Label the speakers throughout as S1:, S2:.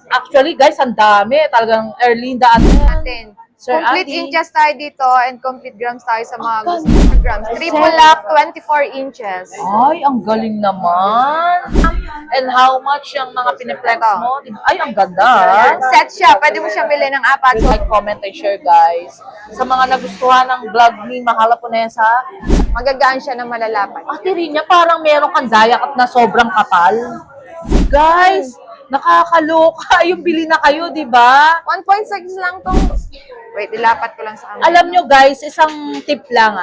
S1: Actually, guys, ang dami. Talagang Erlinda at
S2: Natin.
S1: Sir
S2: Complete
S1: Andy.
S2: inches tayo dito and complete grams tayo sa mga
S1: Ang
S2: gusto mo grams. Triple lock, 24 inches.
S1: Ay, ang galing naman. And how much yung mga piniplex
S2: Ito.
S1: mo? Ay, ang ganda. Ah.
S2: Set siya. Pwede mo siya bilhin ng apat.
S1: Like, comment, and share, guys. Sa mga nagustuhan ng vlog ni Mahala Punesa,
S2: Magagaan siya na malalapat.
S1: Ate Rinya, parang meron kang dayak at na sobrang kapal. Guys, nakakaloka. Yung bili na kayo, di ba?
S2: 1.6 lang tong... Wait, ilapat ko lang sa camera.
S1: Alam nyo guys, isang tip lang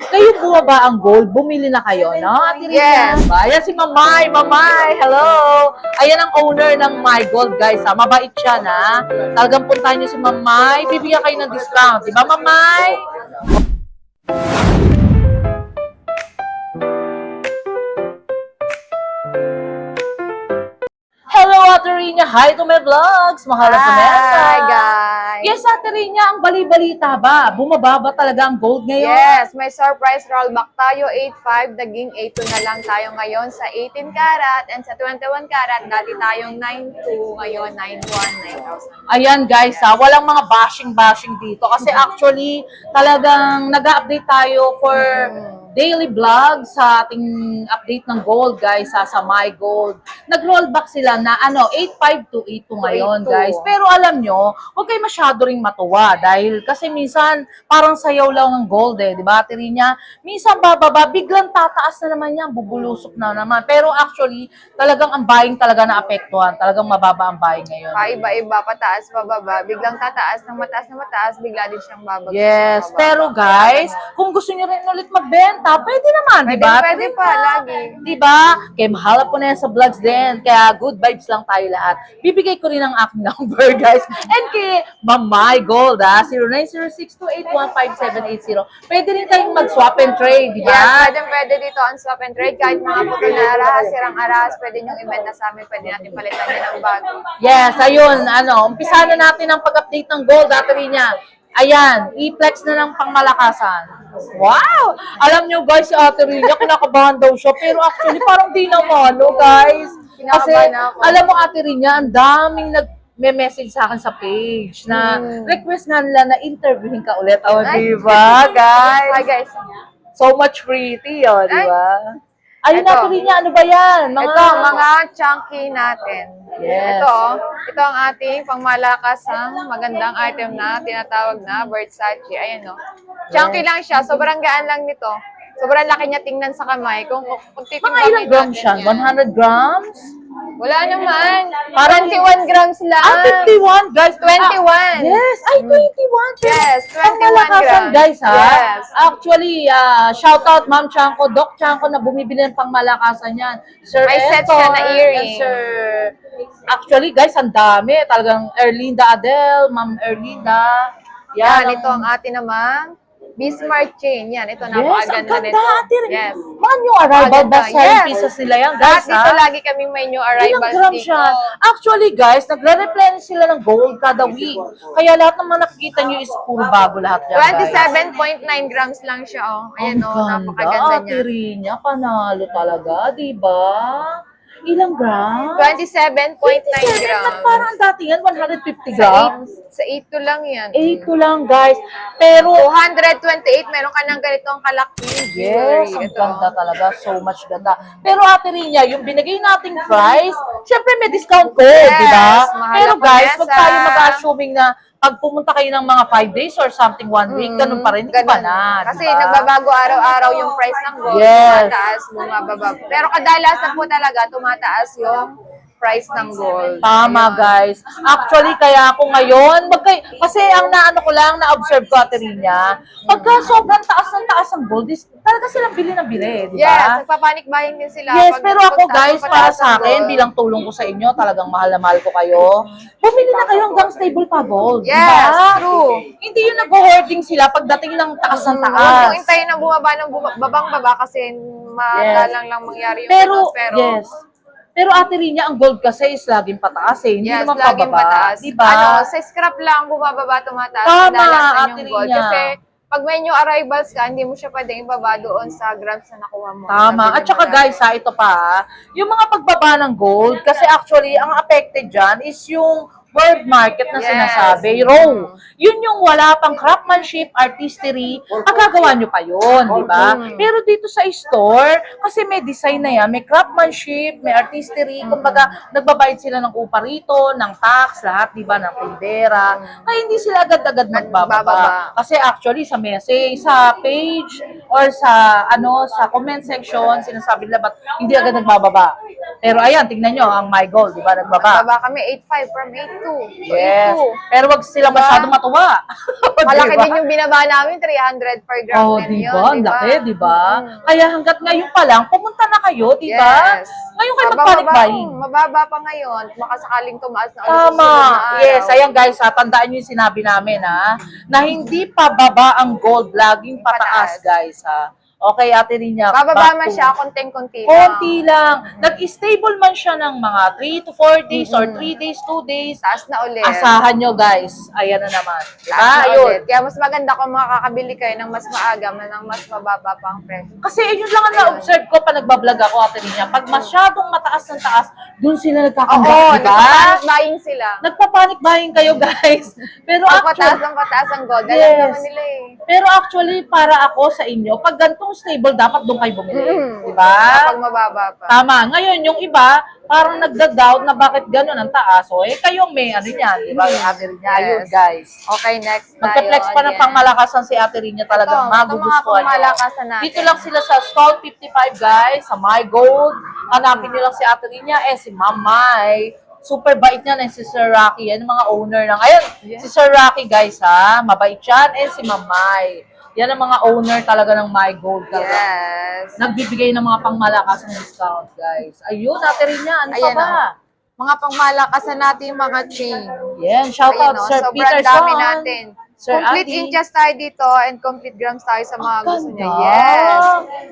S1: Kayo bumaba ang gold, bumili na kayo, no? Ate Rinya?
S2: Yes.
S1: Ayan si Mamay, Mamay, hello! Ayan ang owner ng My Gold, guys, Mabait siya, na. Talagang puntahan nyo si Mamay, bibigyan kayo ng discount, di ba, Mamay? Hello, Ate Rinya! Hi to my vlogs! Mahala Punesa!
S2: Hi, guys!
S1: Yes, Ate Rinya, ang bali-balita ba? Bumababa talaga ang gold ngayon?
S2: Yes, may surprise rollback tayo, 8.5, naging 8.2 na lang tayo ngayon sa 18 karat and sa 21 karat, dati tayong 9.2, ngayon 9.1, 9,000.
S1: Ayan guys, walang mga bashing dito kasi actually talagang nag-update tayo for daily vlog sa ating update ng gold guys sa My Gold. Nag-rollback sila na 8.5 to 8.2 ngayon
S2: 8.2.
S1: guys. Pero alam nyo, huwag kayo masyado ring matuwa dahil kasi minsan parang sayaw lang ang gold di ba? Tiri niya, minsan bababa, biglang tataas na naman yan, bubulusok na naman. Pero actually, talagang ang buying talaga naapektuhan. Talagang mababa ang buying ngayon.
S2: Iba-iba, pataas, pababa, biglang tataas ng mataas, bigla din siyang babagsak.
S1: Yes,
S2: sa bababa.
S1: pero guys, kung gusto niyo rin ulit magbenta, pwede naman, di ba?
S2: Pwede pa, lagi.
S1: Di ba? Kaya Mahala Punesa vlogs din. Kaya good vibes lang tayo lahat. Bibigay ko rin ang aking number, guys. And kay Mamay Gold, 0906281570. Pwede rin kayong mag-swap and trade, di ba?
S2: Yes, pwede dito ang swap and trade. Kahit mga putol na arahas, sirang arahas, pwede niyong ibenta sa amin. Pwede natin palitan niya ng bago.
S1: Yes, ayun, umpisa na natin ang pag-update ng gold, Ate Rinya. Ayan, i-flex na ng pangmalakasan. Wow! Alam nyo guys, si Ate Rinya, kinakabahan daw siya, pero actually parang di naman, no guys? Kasi,
S2: Kinakabahan ako.
S1: alam mo Ate Rinya, ang daming nag-message sa akin sa page na request nga nila na interviewin ka ulit. O, di ba, guys?
S2: Hi guys.
S1: So much pretty, di ba? Ayun
S2: Ito.
S1: Ate Rinya, ano ba yan?
S2: Ito, mga chunky natin.
S1: Yes.
S2: Ito ang ating pangmalakasang magandang item na tinatawag na Versace. Ayan o. Chunky lang siya. Sobrang gaan lang nito. Sobrang laki niya tingnan sa kamay. Kung
S1: Mga
S2: titimbangin
S1: ilang grams siya?
S2: natin yan.
S1: 100 grams?
S2: Wala naman.
S1: Parang
S2: 21 grams lang.
S1: 51, guys.
S2: 21.
S1: Yes, ay 21.
S2: Yes, 21
S1: Pangmalakasan,
S2: grams.
S1: guys,
S2: Yes.
S1: Actually, shout out Ma'am Chanko, Doc Chanko na bumibili ng pangmalakasan yan. Sir
S2: May set
S1: Estor,
S2: siya na earring.
S1: and Sir... Actually, guys, ang dami. Talagang Erlinda Adele, Ma'am Erlinda.
S2: Yan,
S1: ang-
S2: ito ang atin namang Bismarck chain. Yan, ito
S1: Yes, ang
S2: napakaganda
S1: ganda,
S2: nito.
S1: Ate.
S2: Yes.
S1: Man, yung arrival
S2: Maganda,
S1: best
S2: yes.
S1: pieces nila yan,
S2: Lahat
S1: guys,
S2: dito lagi kaming may new
S1: Ilang
S2: arrivals
S1: grams
S2: dito.
S1: siya? Actually, guys, nagre-replenish sila ng gold kada week. Kaya lahat ng mga nakikita nyo is puro bago lahat yan, guys.
S2: 27.9 grams lang siya, oh. Ayan, oh,
S1: Ang
S2: napakaganda
S1: Ate
S2: niya.
S1: Rinya, panalo talaga, di ba? Ilang grams?
S2: 27.9
S1: Ba't
S2: grams.
S1: parang ang dati yan, 150
S2: Sa
S1: grams?
S2: 8 to lang yan.
S1: 8 to lang, guys. Pero,
S2: 228, meron ka ng ganitong kalaking
S1: yes, ang
S2: jewelry. Ito.
S1: ganda talaga. So much ganda. Pero Ate Rinya, yung binigay nating price, syempre may discount code, di ba?
S2: Mahal
S1: Pero
S2: ako,
S1: guys,
S2: Nessa.
S1: wag tayo mag-assuming na pag pumunta kayo ng mga 5 days or something 1 week, ganun pa rin, di ba
S2: Ganun.
S1: na?
S2: Kasi
S1: diba?
S2: nagbabago araw-araw yung price ng gold.
S1: Yes.
S2: Tumataas, bumababa. Pero kadalasan po talaga, tumataas yung price ng gold.
S1: Tama,
S2: Ayun.
S1: guys. Actually, kaya ako ngayon, kasi ang naano ko lang, na-observe ko, Ate Rinya, pagka sobrang taas ng taas ang gold, talaga silang bili na bili, di
S2: Yes,
S1: ba?
S2: nagpa-panic buying din sila.
S1: Yes,
S2: Pag
S1: pero ako
S2: pagtaas
S1: guys,
S2: ng
S1: para
S2: pataas
S1: sa
S2: ng
S1: akin,
S2: gold.
S1: bilang tulong ko sa inyo, talagang mahal na mahal ko kayo. Bumili na kayo hanggang stable pa gold, di
S2: Yes,
S1: ba?
S2: true.
S1: Hindi yung nag-hoarding sila pagdating ng taas ng taas.
S2: Huwag yung hintayin na bumaba ng babang-baba kasi magalang lang mangyari yung
S1: Pero,
S2: ganun.
S1: yes. Pero Ate Rinya, ang gold kasi is laging pataas Hindi
S2: Yes,
S1: naman
S2: laging
S1: pababa.
S2: mataas.
S1: Di ba?
S2: Ano, sa scrap lang bumababa, tumataas.
S1: Tama,
S2: Kadalasan
S1: Ate
S2: yung gold.
S1: Rinya.
S2: Kasi pag may new arrivals ka, hindi mo siya pwedeng ibaba doon sa grams na nakuha mo.
S1: Tama.
S2: Nabili
S1: At saka
S2: mo na.
S1: guys, ito pa, yung mga pagbaba ng gold, kasi actually, ang affected dyan is yung world market na
S2: Yes.
S1: sinasabi, raw. Yun yung wala pang craftsmanship, artistry, magagawa nyo pa yun, di ba? Pero dito sa store, kasi may design na yan, may craftsmanship, may artistry, kumbaga, nagbabayad sila ng upa rito, ng tax, lahat, di ba, ng tindera. Kaya hindi sila agad-agad magbababa.
S2: Magbababa.
S1: Kasi actually, sa message, sa page, or sa, sa comment section, sinasabi nila, ba't hindi agad nagbababa? Pero ayan, tingnan nyo, ang My Gold, di ba, nagbaba.
S2: Baba kami 8.5 from 8.2.
S1: Yes.
S2: 8.2.
S1: Pero wag sila
S2: Diba?
S1: masyado matuwa.
S2: Malaki
S1: Diba?
S2: din yung binaba namin, 300 per gram
S1: Oh,
S2: din
S1: di
S2: yun.
S1: ba? Ang laki, di ba? Kaya hanggat ngayon pa lang, pumunta na kayo, di ba?
S2: Yes.
S1: Ngayon kayo
S2: Mababa
S1: mag-panic
S2: pa,
S1: buying.
S2: mababa pa ngayon. Baka sakaling tumaas na ulit sa
S1: Tama.
S2: susunod na araw.
S1: Yes, ayan guys, tandaan nyo yung sinabi namin na hindi pa baba ang gold, laging pataas
S2: Pataas.
S1: guys ha. Okay, Ate Rinya.
S2: Bababa man
S1: back to-
S2: siya, konting-konti lang.
S1: Konti lang. Nag-stable man siya ng mga 3 to 4 days or 3 days, 2 days.
S2: Taas na ulit.
S1: Asahan nyo guys. Ayan na naman.
S2: Taas
S1: Diba?
S2: na
S1: Ayun.
S2: ulit. Kaya mas maganda kung makakabili kayo ng mas maaga, ng mas mababa pa ang presyo.
S1: Kasi yun lang ang na-observe ko pa nagbablog ako, Ate Rinya. Pag masyadong mataas ng taas, dun sila
S2: Oo,
S1: nagkakambak, diba?
S2: nagpapanic buying sila.
S1: Nagpapanic buying kayo guys. Pero
S2: Pag pataas
S1: actually,
S2: ng pataas ang gold, alam
S1: Yes.
S2: naman nila eh.
S1: pero actually, para ako sa inyo, pag gantong stable, dapat doon kayo bumili. Diba?
S2: Kapag mababa pa.
S1: Tama. Ngayon, yung iba, parang nagda-doubt na bakit gano'n ang taas. O, kayong may ano yan, di ba? Yung Ate Rinya. Ayun,
S2: Yes.
S1: guys.
S2: Okay, next tayo.
S1: Magpa-flex pa ng
S2: again.
S1: pangmalakasan si Ate Rinya talagang
S2: Ito mga
S1: magugustuhan nyo.
S2: pangmalakasan natin.
S1: Dito lang sila sa stall 55, guys, sa My Gold. Hanapin nyo lang si Ate Rinya, si Ma'am Mai. Super bait niya si Sir Rocky. Yan ang mga owner ng... Ayun, si Sir Rocky, guys, ha. Mabait yan. Si Ma'am Mai. Yan ang mga owner talaga ng My Gold. Talaga.
S2: Yes.
S1: Nagbibigay ng mga pangmalakas ng discount, guys. Ayun, Ate Rinya, ano pa
S2: Ayan,
S1: ba?
S2: Mga pangmalakasan natin yung mga chain.
S1: Yan, shout out
S2: Ayan,
S1: Sir
S2: sobrang
S1: Peterson.
S2: dami natin.
S1: Sir
S2: Complete
S1: Adi.
S2: inches tayo dito and complete grams tayo sa mga gusto
S1: ganda.
S2: niya.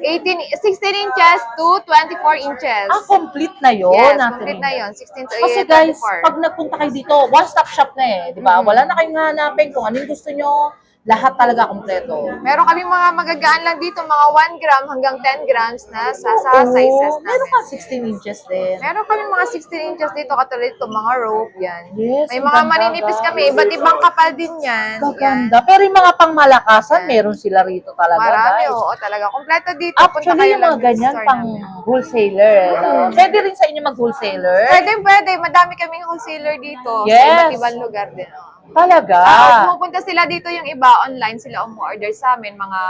S2: Yes. 16 inches to 24 inches.
S1: Complete na yun.
S2: Yes,
S1: Ate
S2: complete
S1: Rinya.
S2: na yun. 16 to
S1: Kasi
S2: 24.
S1: guys, pag nagpunta kayo dito, one-stop shop na di ba? Wala na kayong hanapin kung anong gusto nyo. Lahat talaga kompleto.
S2: Meron kami mga magagaan lang dito, mga 1 gram hanggang 10 grams na sa sizes natin.
S1: Meron ka 16 inches din.
S2: Meron kami mga 16 inches dito, katulad ito, mga rope, yan.
S1: Yes,
S2: May
S1: ang
S2: mga
S1: ganda,
S2: maninipis
S1: guys.
S2: kami, iba't ibang kapal din yan.
S1: Gaganda. Pero yung mga pangmalakasan, meron sila rito talaga,
S2: Marami,
S1: guys.
S2: oo, talaga. Kompleto dito. Punta
S1: Actually,
S2: kayo
S1: yung
S2: lang
S1: mga
S2: dito sa
S1: ganyan,
S2: store
S1: pang
S2: namin.
S1: wholesaler. Pwede rin sa inyo mag-wholesaler.
S2: Pwede. Madami kaming wholesaler dito. Sa
S1: Yes.
S2: iba't ibang lugar din. Oh.
S1: Talaga.
S2: Pumupunta sila dito yung iba, online sila umu-order sa amin, mga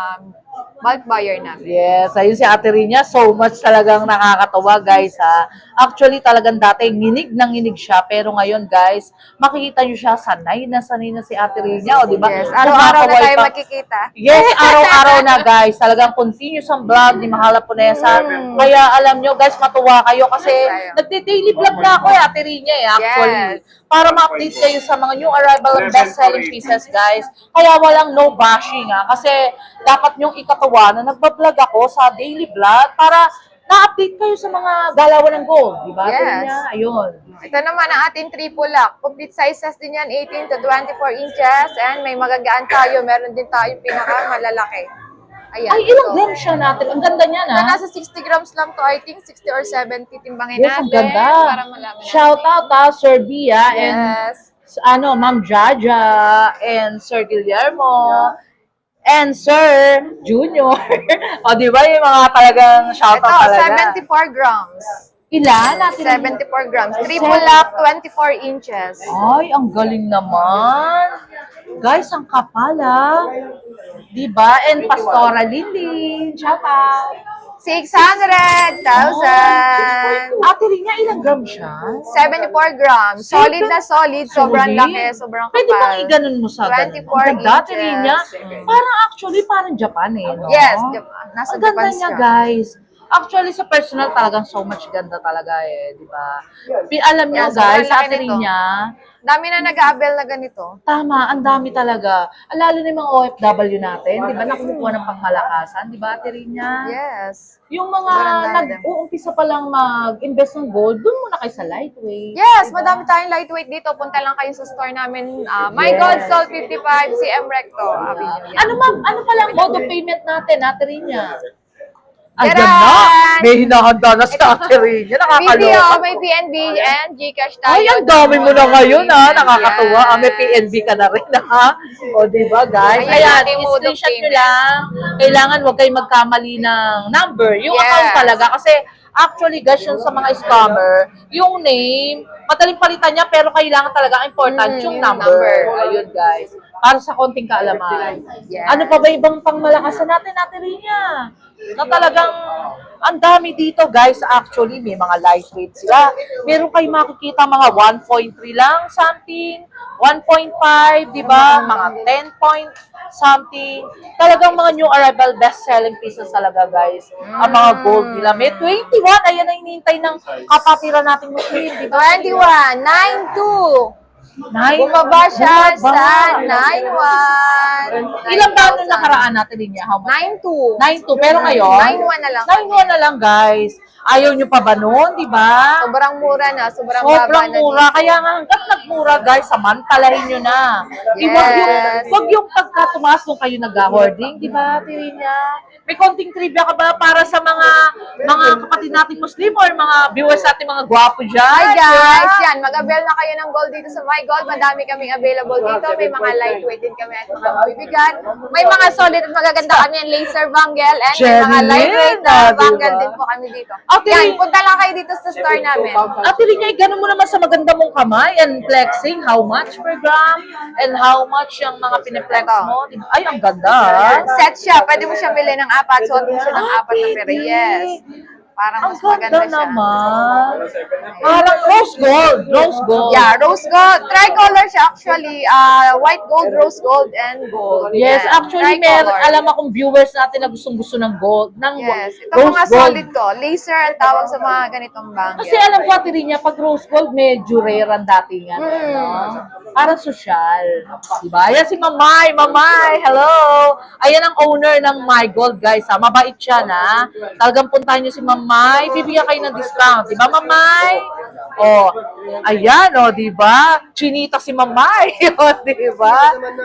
S2: bulk buyer namin.
S1: Yes, ayun si Ate Rinya, so much talagang nakakatawa guys ha. Actually talagang dati nginig na nginig siya, pero ngayon guys, makikita nyo siya, sanay na si Ate Rinya, o di ba?
S2: Yes, araw-araw na
S1: Kumakaway
S2: tayo
S1: pa.
S2: makikita.
S1: Yes, araw-araw na guys. Talagang continuous ang vlog ni Mahala Punesa. Kaya alam nyo guys, matuwa kayo kasi
S2: Tayo.
S1: nagde-daily vlog na ako Ate Rinya actually.
S2: Yes.
S1: Para ma-update kayo sa mga new arrival and best-selling pieces guys. Kaya walang no bashing kasi dapat nyong ikatawa na nagbablog ako sa daily vlog para na-update kayo sa mga galawan ng gold. Diba? Ate
S2: Yes.
S1: Rinya? Ayun.
S2: Ito naman ang ating triple lock. Complete sizes din yan, 18 to 24 inches. And may magagaan tayo. Meron din tayong pinaka-malalaki. Ayan.
S1: Ay, ilang
S2: ito.
S1: grams siya natin? Ang ganda niya
S2: Ito,
S1: na.
S2: nasa 60 grams lang to, I think. 60 or 70 timbangin
S1: Yes, ang
S2: natin.
S1: ganda.
S2: Para malaman natin.
S1: Shout out Sir Bia and
S2: Yes.
S1: Ma'am Jaja and Sir Guillermo and Sir Junior. O, di ba yung mga talagang shout
S2: Ito,
S1: out talaga?
S2: 74 grams.
S1: Ilan natin?
S2: 74 grams. Triple lock, 24 inches.
S1: Ay, ang galing naman. Guys, ang kapal Di ba? And Pastora Lindin. Shout out.
S2: 600,000.
S1: Ate Rinya, ilang gram siya?
S2: 74 grams. Solid na solid. Sobrang laki. Sobrang kapal.
S1: Pwede bang iganon mo sa
S2: 24
S1: ganun? Ang ganda, Ate
S2: inches.
S1: Rinya. Parang actually, parang Japan no?
S2: Yes, Japan. Nasa
S1: Ang ganda
S2: Japan
S1: niya,
S2: siya.
S1: guys. Actually, sa personal talagang so much ganda talaga eh, di ba? Alam niyo
S2: Yeah, sobrang
S1: guys, sa
S2: laki
S1: ate
S2: nito.
S1: niya,
S2: Dami na nag-aabel na ganito.
S1: tama, ang dami talaga. Lalo na yung mga OFW natin, di ba, nakumukuha ng pangmalakasan, di ba, ate niya?
S2: Yes.
S1: Yung mga
S2: Sobrang dami din.
S1: nag-uumpisa pa lang mag-invest ng gold, doon muna kayo sa lightweight.
S2: Yes,
S1: diba?
S2: madami tayong lightweight dito. Punta lang kayo sa store namin. My
S1: Yes.
S2: Gold Sol 55, CM Recto. Avenue. Yan.
S1: Ano ma'am, ano pa lang mode of payment natin, ate niya? Ayan
S2: Tara!
S1: na, may hinahanda na sa ate niya,
S2: Video,
S1: nakakaloka.
S2: may PNB and Gcash tayo.
S1: Ay, ang dami mo na ngayon ha. Nakakatuwa.
S2: Yes.
S1: May PNB ka na rin ha. O, di ba guys?
S2: Ayan,
S1: Ayan,
S2: ating mode of
S1: screenshot nyo
S2: payment.
S1: lang. Kailangan huwag kayong magkamali ng number. Yung
S2: Yes.
S1: account talaga. Kasi actually guys, yung sa mga scammer, yung name, madaling palitan niya pero kailangan talaga important yung number. Ayun guys. Para sa konting kaalaman.
S2: Yes.
S1: Ano pa ba ibang pangmalakasan natin rin niya? Na talagang ang dami dito guys, actually may mga lightweight sila. Meron kayo makikita mga 1.3 lang something, 1.5, di ba? Mga 10 point something. Talagang mga new arrival best selling pieces talaga guys. Ang mga gold nila. May 21, ayan na hinihintay ng kapatira nating Muslim, di ba?
S2: 21, 9-2.
S1: Nine,
S2: Bumaba siya
S1: bumaba.
S2: sa 9-1.
S1: Ilang taon na nakaraan natin din niya? How much?
S2: 9-2.
S1: 9-2. Pero ngayon?
S2: 9-1 na lang.
S1: 9-1 na lang, guys. Ayaw nyo pa ba noon, di ba?
S2: Sobrang mura na. Sobrang baba
S1: Sobrang
S2: na
S1: mura.
S2: dito.
S1: Kaya nga, hanggat nagmura, guys, samantalahin nyo na.
S2: Yes.
S1: Wag yung pagka tumaas nung kayo nag-hoarding, di ba, Tirinya? May konting trivia ka ba para sa mga kapatid nating Muslim or mga viewers natin mga gwapo dyan?
S2: Hi guys! Yan, mag-avail na kayo ng gold dito sa My Gold. Madami kaming available dito. May mga lightweight din kami at mga mabibigat. May mga solid at magaganda kami yung laser bangle and may mga
S1: Jenny,
S2: lightweight na
S1: diba?
S2: bangle din po kami dito.
S1: Okay.
S2: Yan, punta lang kayo dito sa store namin.
S1: Ate Rinya, gano'n mo naman sa maganda mong kamay and flexing, how much per gram and how much yung mga piniplex mo. Ay, ang ganda.
S2: Set siya. Pwede mo siya bilhin ng apat. Suot mo siya ng apat na pera. Yes. Parang
S1: Ang
S2: mas maganda
S1: ganda
S2: siya.
S1: naman. Parang rose gold. Rose gold.
S2: Yeah, rose gold. Tricolor siya actually. White gold, rose gold, and gold.
S1: Yes,
S2: Yan.
S1: actually,
S2: Tricolor.
S1: alam akong viewers natin na gustong-gusto ng gold. Ng
S2: Yes. Ito
S1: rose
S2: mga
S1: gold.
S2: solid to. Laser ang tawag sa mga ganitong bangle.
S1: Kasi alam ko, Ate Rinya, pag rose gold, medyo rare ang datingan. No? Parang social. Diba? Ayan si Mamay. Mamay, hello! Ayan ang owner ng My Gold, guys. Ha? Mabait siya, na. Talagang puntahan niyo si Mamay. Bibigyan kayo ng discount. Diba, Mamay? Oh, ayan, oh, diba? Chinita si Mamay. Oh, diba?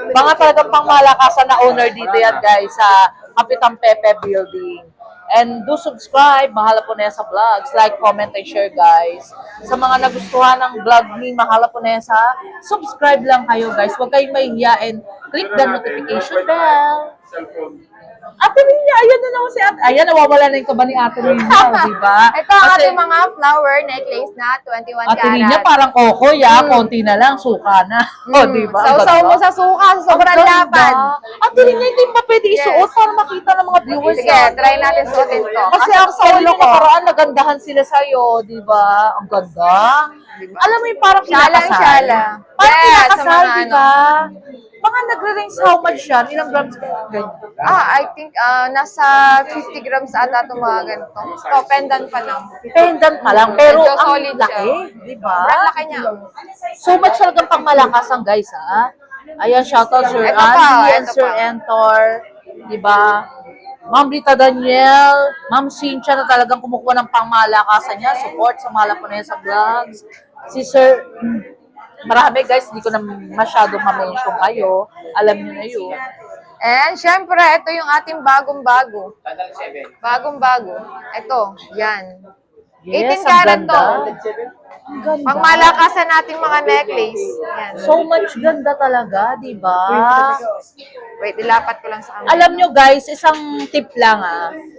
S1: Mga talagang pangmalakasan na owner dito yan, guys, sa Kapitan Pepe Building. And do subscribe, Mahala po na yan sa vlogs. Like, comment, and share, guys. Sa mga nagustuhan ng vlog ni Mahala po na yan sa, subscribe lang kayo, guys. Huwag kayong mahiya and click the notification bell. Ate Rinya, ayan na naman si Ate. Ayan, nawawala na yung kaba ni Ate Rinya, di ba?
S2: Ito ang ating mga flower necklace na 21
S1: Ate
S2: karat.
S1: Rinya, parang kokoy, konti na lang, suka na. O, di ba? Ang
S2: Sausaw
S1: ganda.
S2: mo sa suka, sa sobrang
S1: Ang ganda.
S2: lapad.
S1: Ate Rinya, hindi pa pwede isuot para makita ng mga viewers
S2: Sige, try natin suotin to.
S1: Kasi
S2: Ang
S1: ang
S2: sa
S1: solo
S2: ulo
S1: ko, nakaraan, nagandahan sila sa'yo, di ba? Ang ganda. Alam mo yung parang kinakasal.
S2: Syalang-syala.
S1: Parang
S2: Yes, sa
S1: kinakasal,
S2: mga
S1: di ba? Mga nagre-range how much yan? Ilang grams ka?
S2: I think nasa 50 grams ata itong mga ganito. Ito, pendant pa lang.
S1: Pendant pa lang, pero
S2: Medyo
S1: ang
S2: solid
S1: laki,
S2: siya.
S1: di ba?
S2: Sobrang laki niya.
S1: So much talagang pangmalakasan, guys, ha? Ayan, shoutout Sir
S2: Ito pa,
S1: Andy and
S2: ito
S1: Sir
S2: pa.
S1: Entor, di ba? Ma'am Rita Daniel, Ma'am Cynthia na talagang kumukuha ng pangmalakasan niya, support sa Mahala po na yan sa vlogs. Si Sir, marami guys, hindi ko na masyadong ma-mention kayo. Alam niyo na yun.
S2: And syempre, ito yung ating bagong-bago. Bagong-bago. Ito, yan. 18
S1: Yes, ang
S2: karat
S1: ganda.
S2: to.
S1: Ang ganda.
S2: Pangmalakasan nating mga necklace. Yan.
S1: So much ganda talaga, di ba?
S2: Wait, ilapat ko lang sa camera.
S1: Alam nyo guys, isang tip lang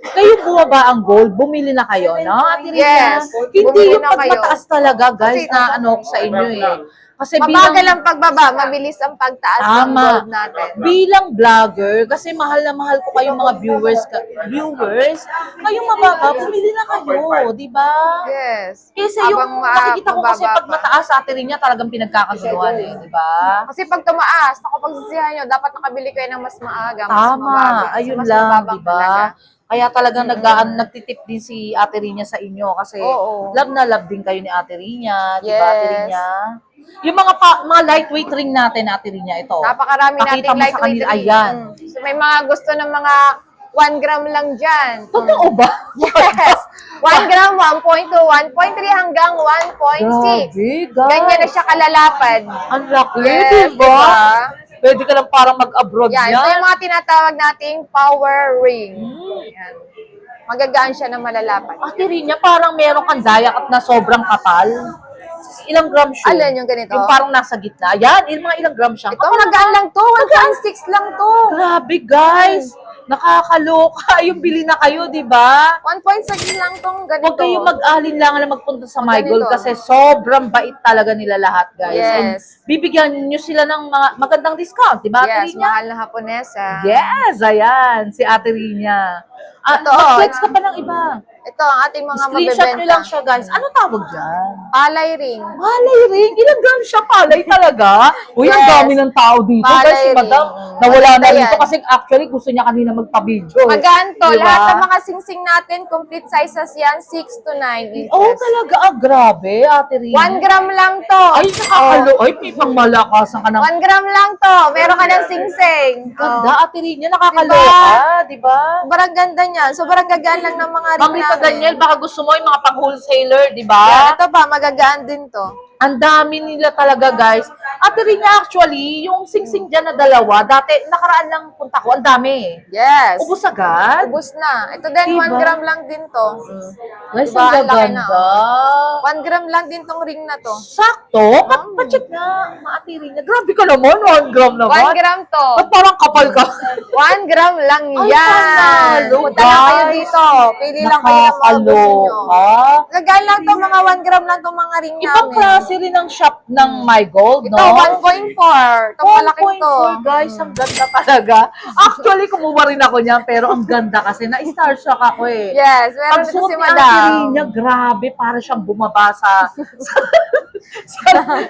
S1: kayo bumaba ang gold, bumili na kayo, no? Ate Rina,
S2: Yes,
S1: hindi
S2: bumili
S1: yung
S2: na
S1: pag
S2: kayo.
S1: mataas talaga guys
S2: Kasi-
S1: na ano ko sa inyo eh. Kasi
S2: Mabagal ang pagbaba, mabilis ang pagtaas ng
S1: Tama.
S2: gold natin.
S1: Bilang vlogger, kasi mahal na mahal ko kayong mga viewers, kayong mababa, bumili na kayo, di ba?
S2: Yes.
S1: Kasi
S2: Habang
S1: yung nakikita ko kasi
S2: mababa
S1: pag
S2: pa.
S1: mataas sa rin niya, talagang pinagkakaguluhan di ba?
S2: Kasi pag tumaas, ako pagsisihan nyo, dapat nakabili kayo ng mas maaga, mas
S1: Tama,
S2: mabagal. Kasi
S1: ayun
S2: mas
S1: lang,
S2: mababang
S1: di ba?
S2: talaga.
S1: Kaya talagang nagtitip din si Ate Rinya sa inyo kasi
S2: Oo.
S1: love na love din kayo ni Ate Rinya, di ba Ate
S2: Yes.
S1: Rinya? Yung mga lightweight ring natin, Ate Rinya, ito.
S2: Napakarami
S1: Pakita
S2: nating
S1: mo sa
S2: lightweight
S1: kanila,
S2: ring.
S1: ayan.
S2: So, may mga gusto ng mga 1 gram lang dyan.
S1: Totoo ba?
S2: Yes. 1 gram, 1.2, 1.3 hanggang 1.6.
S1: Grabe, guys.
S2: Ganyan na siya kalalapad.
S1: Ang laki,
S2: Yes,
S1: di ba?
S2: diba?
S1: Pwede ka lang parang mag-abroad
S2: Yan,
S1: yan.
S2: ito yung mga tinatawag nating power ring.
S1: Hmm.
S2: Yan. Magagaan siya na malalapad.
S1: Ate Rinya, parang meron kang dayak at na sobrang kapal. Ilang gram siya?
S2: Alin yung ganito?
S1: Yung parang nasa gitna. Yan, yung mga ilang gram siya.
S2: Ito, magaan lang to. 1.6 lang to.
S1: Grabe, guys. Nakakaloka. Yung bili na kayo, di ba?
S2: 1.6 lang tong ganito.
S1: Huwag kayong mag-alinlangan na magpunta sa My Gold
S2: Ganito.
S1: kasi sobrang bait talaga nila lahat, guys. And
S2: Yes.
S1: bibigyan nyo sila ng mga magandang discount, di ba, Ate
S2: Yes,
S1: Rinya?
S2: mahal na Haponesa.
S1: Yes, ayan, si Ate Rinya.
S2: Ito,
S1: Mag-flex ka pa ng iba.
S2: Ito ang ating mga
S1: Screenshot
S2: mabebenta.
S1: nyo lang siya, guys. Ano tawag dyan?
S2: Palay ring.
S1: Palay ring? Ilang gram siya palay talaga? Uy, ang
S2: Yes.
S1: dami ng tao dito.
S2: Palay
S1: Guys, si Madam,
S2: ring.
S1: nawala na
S2: Maganda
S1: rito
S2: yan.
S1: kasi actually gusto niya kanina magpa-video.
S2: Magaan to.
S1: Di ba?
S2: Lahat ng mga singsing natin, complete sizes yan, 6 to 9 inches.
S1: Oh, talaga. Ah, grabe, Ate Rinya.
S2: 1 gram lang to.
S1: Ay, nakakalo. Ay, may pang malakasan ka ng
S2: 1 gram lang to. Meron ka ng singsing.
S1: ganda, Ate Rinya. Nakakaloka,
S2: Diba?
S1: di ba?
S2: Sobrang ganda niyan. Sobrang gagaan lang ng mga ring
S1: Mami
S2: namin.
S1: Daniel, baka gusto mo yung mga pang-wholesaler, di
S2: Yan,
S1: ba?
S2: ito pa, magagaan din to.
S1: Ang dami nila talaga, guys. Ate Rinya, actually, yung singsing dyan na dalawa, dati, nakaraan lang punta ko, ang dami.
S2: Yes.
S1: Ubus agad?
S2: Ubus na. Ito din,
S1: Diba?
S2: 1 gram lang din to.
S1: Guys,
S2: Diba?
S1: ang
S2: Ang laki na,
S1: gaganda.
S2: 1 gram lang din tong ring na to.
S1: Sakto? Pa-check nga, Ate Rinya. Grabe ka naman, 1 gram
S2: 1
S1: naman.
S2: gram to.
S1: Ba't parang kapal ka?
S2: 1 gram lang
S1: Ay,
S2: yan.
S1: panalo,
S2: Punta lang kayo
S1: guys.
S2: dito. Pili lang kayo ng mga gusto nyo.
S1: Nakakaloka.
S2: Gagaan lang to, mga 1 gram lang tong mga ring
S1: Ibang
S2: namin.
S1: klase rin ng shop ng My Gold,
S2: Ito,
S1: no?
S2: 1.4. Itong malaking to.
S1: 1.4, guys, ang ganda talaga. Actually, kumuha rin ako niyan, pero ang ganda kasi na-starstruck ako eh.
S2: Yes, meron
S1: Pag
S2: dito
S1: suot
S2: si
S1: ni Ate
S2: Madam.
S1: Rinya, grabe, para siyang bumaba sa langit,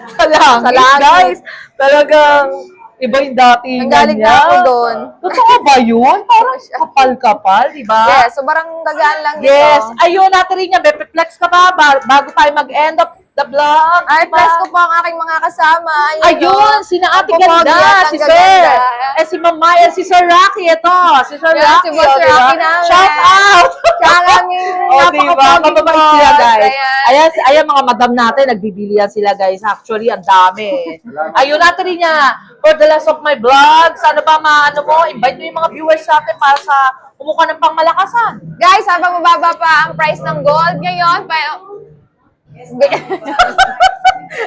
S2: Sa langit.
S1: guys. Talagang iba yung datingan
S2: Nanggaling
S1: niya.
S2: na ako doon.
S1: Totoo ba yun? Parang kapal-kapal, di ba?
S2: Yes, sobrang gagaan lang dito.
S1: Yes. Ayun, Ate Rinya, Bepe-flex ka ba? Bago tayo mag-end of the vlog.
S2: Ay,
S1: diba?
S2: plus ko po ang aking mga kasama.
S1: Ayun, sina Ate
S2: Ang popogi
S1: Ganda,
S2: at ang
S1: si Sir.
S2: gaganda.
S1: Si Mama, si Sir Rocky, ito. Si Sir
S2: Yan,
S1: Rocky.
S2: si Boss
S1: diba?
S2: Rocky namin.
S1: Shout out!
S2: Siya ang aming
S1: Diba?
S2: napakapoging
S1: Mababait sila,
S2: boss.
S1: guys.
S2: Ayan.
S1: Ayan, mga madam natin, nagbibili yan sila, guys. Actually, ang dami. Ayun, Ate Rinya, for the last of my vlog, sana ba invite mo yung mga viewers natin para sa kumuha ng pangmalakasan.
S2: Guys, habang mababa pa ang price ng gold ngayon,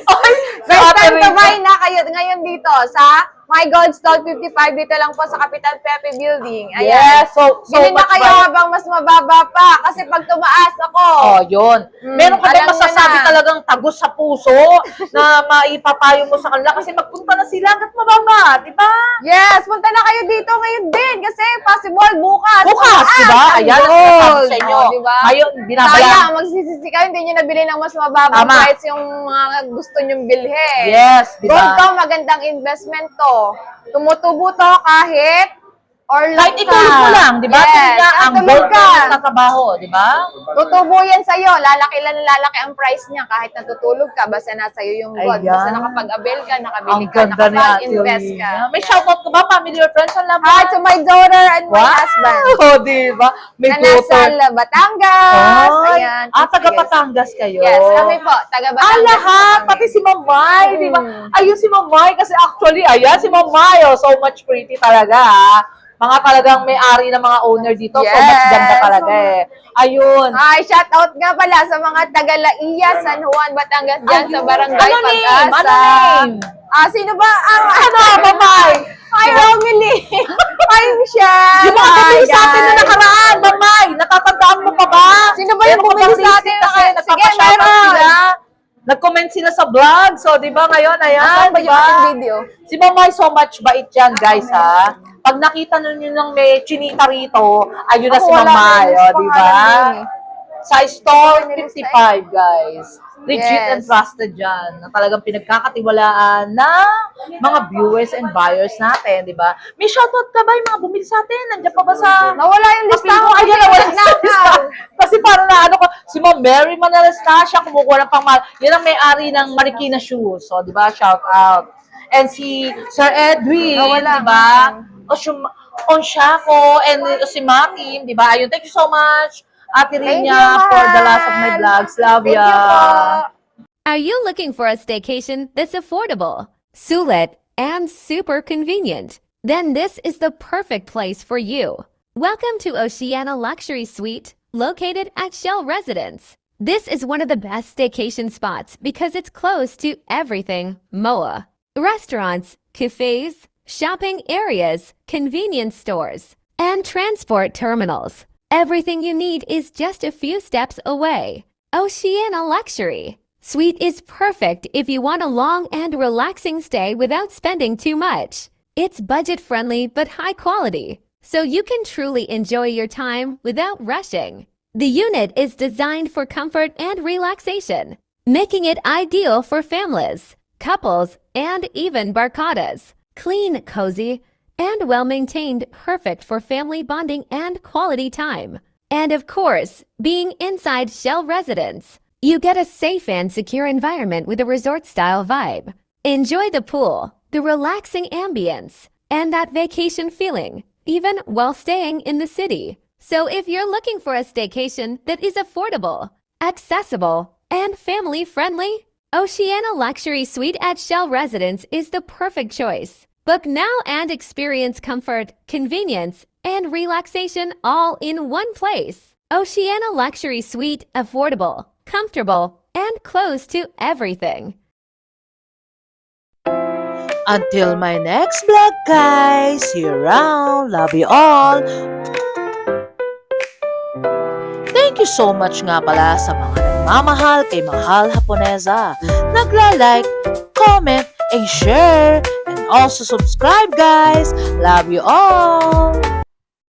S1: Ay,
S2: First time to buy na kayo ngayon dito sa My Gold Stall 55 dito lang po sa Capital Pepe Building. Ayan.
S1: Yes, so
S2: Bilhin na
S1: much
S2: kayo
S1: buy-
S2: habang mas mababa pa kasi pag tumaas ako.
S1: Oh, yun. Meron ka
S2: alam
S1: bang
S2: mo
S1: masasabi
S2: na.
S1: talagang tagos sa puso na maipapayo mo sa kanila kasi magpunta na sila hanggat mababa, di ba?
S2: Yes, punta na kayo dito ngayon din kasi possible bukas.
S1: Bukas, di ba?
S2: ang
S1: Ayan ang
S2: gold.
S1: sinasabi sa inyo.
S2: Oh, di ba?
S1: Ngayon, binabayaran.
S2: Sayang, magsisisi kayo, hindi nyo nabili ng mas mababang
S1: Tama.
S2: price yung mga gusto nyong bilhin.
S1: Yes, di
S2: Gold
S1: ba?
S2: to, magandang investment to. Tumutubo to kahit
S1: Kahit itulog mo lang, di ba?
S2: Yes,
S1: Tingnan, ang
S2: tulog
S1: gold
S2: ka.
S1: na nagtatrabaho, di ba?
S2: Tutubo yan sa'yo. Lalaki lang lalaki ang price niya kahit natutulog ka. Basta nasa iyo yung gold.
S1: Ayan.
S2: Basta nakapag-avail ka, nakabili
S1: Ang
S2: ka,
S1: ganda ni Ate
S2: nakapag-invest ka.
S1: Rinya. May shoutout ka ba, family or friends? Ang laban?
S2: Hi to my daughter and my husband.
S1: Oh, di ba? May
S2: Na nasa
S1: tutor.
S2: Batangas.
S1: Ay,
S2: Ayan.
S1: taga Batangas kayo.
S2: Yes, kami po. Taga Batangas.
S1: Lahat,
S2: po kami.
S1: pati si Mamay, di ba? Ayun si Mamay, kasi actually, ayan si Mamay, oh, so much pretty talaga, ha? Mga talagang may-ari ng mga owner dito, so much
S2: Yes.
S1: ganda talaga eh. Ayun.
S2: Hi, shout out nga pala sa mga taga Laia, San Juan, Batangas dyan sa
S1: Ayun.
S2: Barangay
S1: Ano name?
S2: Pag-asa.
S1: Ano name?
S2: Sino ba ang
S1: Mamay?
S2: Hi, Romilly. Hi, Michelle.
S1: Yung mga
S2: Hi,
S1: bumili sa atin na
S2: guys.
S1: nakaraan, Mamay, natatandaan mo pa ba?
S2: Sino ba yung
S1: Meron ka
S2: bumili
S1: bang
S2: sa atin
S1: receipt
S2: na
S1: kasi
S2: Sige,
S1: nagpapashoutout
S2: meron.
S1: sila? Nag-comment sila sa vlog. So, di ba ngayon, ayan,
S2: Saan ba
S1: di
S2: yung
S1: ba?
S2: ating video?
S1: Si Mamay so much bait yan, guys, ha? Pag nakita ninyo ng may chinita rito, ayun na si
S2: Ako, wala
S1: Mamay,
S2: na yung
S1: o, di ba?
S2: pangalan yun eh.
S1: Sa stall
S2: Wala na
S1: 55, guys. Legit and
S2: Yes.
S1: trusted dyan. Na talagang pinagkakatiwalaan ng mga viewers and buyers natin, di ba? May shoutout ka ba yung mga bumili sa atin? Nandiyan pa ba sa...
S2: Nawala yung listahan ko.
S1: Ayan, nawala sa
S2: Nakaw.
S1: listahan. Kasi parang na ano ko, si Ma'am Mary Manalastasia, kumukuha ng pangmal. Yan ang may-ari ng Marikina Shoes. So, di ba? Shout out. And si Sir Edwin,
S2: Nawala.
S1: di ba? On Shako, and si Makim, di ba? Ayun, thank you so much. Ate
S2: Thank
S1: Rinya,
S2: you,
S1: for the last of
S2: mahal.
S1: my vlogs. Love
S2: Thank
S1: ya.
S2: you po.
S3: Are you looking for a staycation that's affordable, sulit, and super convenient? Then this is the perfect place for you. Welcome to Oceana Luxury Suite, located at Shell Residence. This is one of the best staycation spots because it's close to everything MOA. Restaurants, cafes, shopping areas, convenience stores, and transport terminals. Everything you need is just a few steps away. Oceana Luxury Suite is perfect if you want a long and relaxing stay without spending too much. It's budget-friendly but high quality, so you can truly enjoy your time without rushing. The unit is designed for comfort and relaxation, making it ideal for families, couples, and even barcadas. Clean, cozy, and well-maintained, perfect for family bonding and quality time. And of course, being inside Shell Residence, you get a safe and secure environment with a resort-style vibe. Enjoy the pool, the relaxing ambience, and that vacation feeling, even while staying in the city. So if you're looking for a staycation that is affordable, accessible, and family-friendly, Oceana Luxury Suite at Shell Residence is the perfect choice. Book now and experience comfort, convenience, and relaxation all in one place. Oceana Luxury Suite, affordable, comfortable, and close to everything.
S1: Until my next vlog, guys. See you around. Love you all. Thank you so much nga pala sa mga nagmamahal kay Mahal Haponesa. Nagla-like, comment, and share. And also subscribe, guys. Love you all.